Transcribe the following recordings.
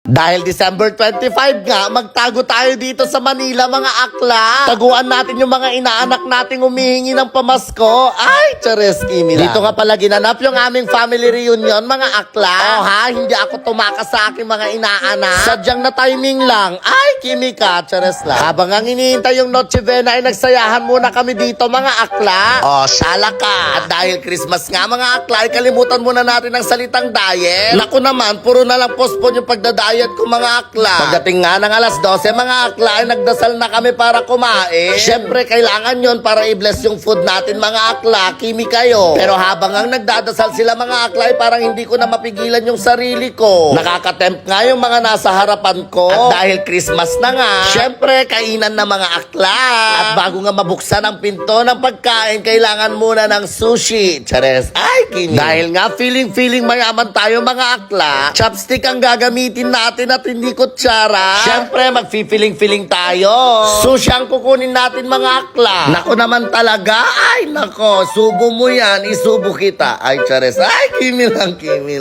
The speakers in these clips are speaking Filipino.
Dahil December 25 nga, magtago tayo dito sa Manila mga akla. Taguan natin yung mga inaanak nating humihingi ng pamasko. Ay, chares, Kimi lang. Dito nga pala ginanap yung aming family reunion mga akla. Oh ha, hindi ako tumakas sa aking mga inaanak. Sadyang na timing lang. Ay, Kimi ka, chares lang. Habang ang hinihintay yung Noche Buena ay nagsayahan muna kami dito mga akla. Oh, sala ka. At dahil Christmas nga mga akla, ay kalimutan muna natin ang salitang diet. Naku naman, puro na lang postpone yung pagdadayet ko mga akla. Pagdating nga ng alas 12 mga akla ay nagdasal na kami para kumain. Syempre kailangan yon para i-bless yung food natin mga akla. Kimi kayo. Pero habang ang nagdadasal sila mga akla ay parang hindi ko na mapigilan yung sarili ko. Nakakatempt nga yung mga nasa harapan ko. At dahil Christmas na nga, syempre kainan na mga akla. At bago nga mabuksan ang pinto ng pagkain, kailangan muna ng sushi. Chares. Ay, Kimi. Dahil nga feeling mayaman tayo mga akla, chopstick ang gagamitin natin at hindi kutsara. Siyempre, magfi-feeling tayo. Sushi ang kukunin natin mga akla. Nako naman talaga. Ay, nako. Subo mo yan. Isubo kita. Ay, chares. Ay, Kimi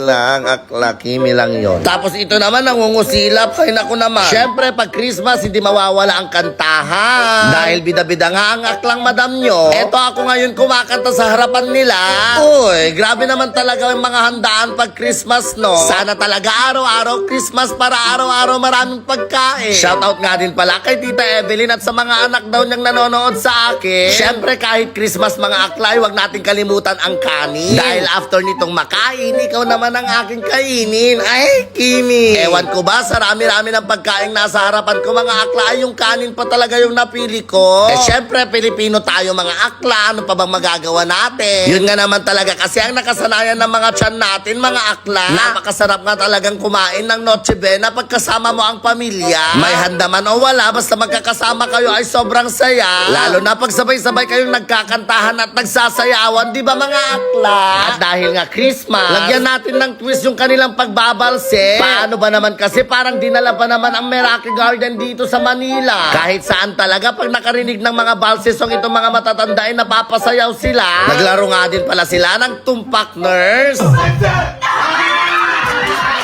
lang. Akla, Kimi lang yon. Tapos ito naman, nangungusilap. Ay, nako naman. Siyempre, pag Christmas, hindi mawawala ang kantahan. Dahil bida-bida nga ang aklang madam nyo. Eto ako ngayon kumakanta sa harapan nila. Uy, grabe naman talaga ang mga handaan pag Christmas, no? Sana talaga araw-araw Christmas para araw-araw maraming pagkain. Shoutout nga din pala kay Tita Evelyn at sa mga anak daw niyang nanonood sa akin. Siyempre kahit Christmas mga aklay, wag natin kalimutan ang kanin. Dahil after nitong makain, ikaw naman ang aking kainin. Ay, Kimi. Ewan ko ba, sa rami-rami ng pagkain nasa harapan ko mga aklay, yung kanin pa talaga yung napili ko. Eh syempre, Pilipino tayo mga akla, ano pa bang magagawa natin? Yun nga naman talaga kasi ang nakasanayan ng mga tiyan natin mga akla. Napakasarap nga talagang kumain ng Noche Buena pagkasama mo ang pamilya. May handa man o wala, basta magkakasama kayo ay sobrang saya. Lalo na pag sabay-sabay kayong nagkakantahan at nagsasayawan, di ba mga akla? At dahil nga Christmas, lagyan natin ng twist yung kanilang pagbabalse. Paano ba naman kasi parang dinala pa naman ang Meraki Garden dito sa Manila. Kahit saan talaga pag nakarinig ng mga balse song itong mga matatanda ay napapasayaw sila. Naglaro nga din pala sila ng tumpak nurse.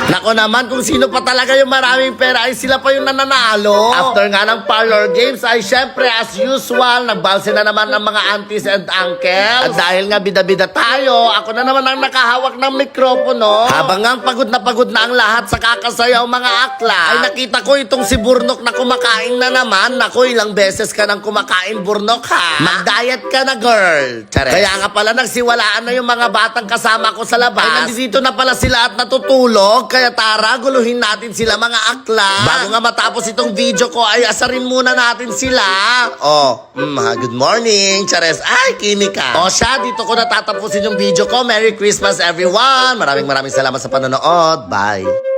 Nako naman, kung sino pa talaga yung maraming pera ay sila pa yung nananalo. After nga ng parlor games ay syempre as usual, nagbalse na naman ang mga aunties and uncles. At dahil nga bida-bida tayo, ako na naman ang nakahawak ng mikropono. Habang nga pagod na ang lahat sa kakasayaw mga akla, ay nakita ko itong si Burnok na kumakain na naman. Nako, ilang beses ka nang kumakain Burnok ha. Mag-diet ka na girl. Chares. Kaya nga pala nagsiwalaan na yung mga batang kasama ko sa labas. Ay nandito na pala sila at natutulog. Kaya tara, guluhin natin sila mga akla. Bago nga matapos itong video ko ay asarin muna natin sila. Good morning, Chares. Ay, Kimi ka. Siya, dito ko natatapusin yung video ko. Merry Christmas everyone. Maraming salamat sa panonood. Bye.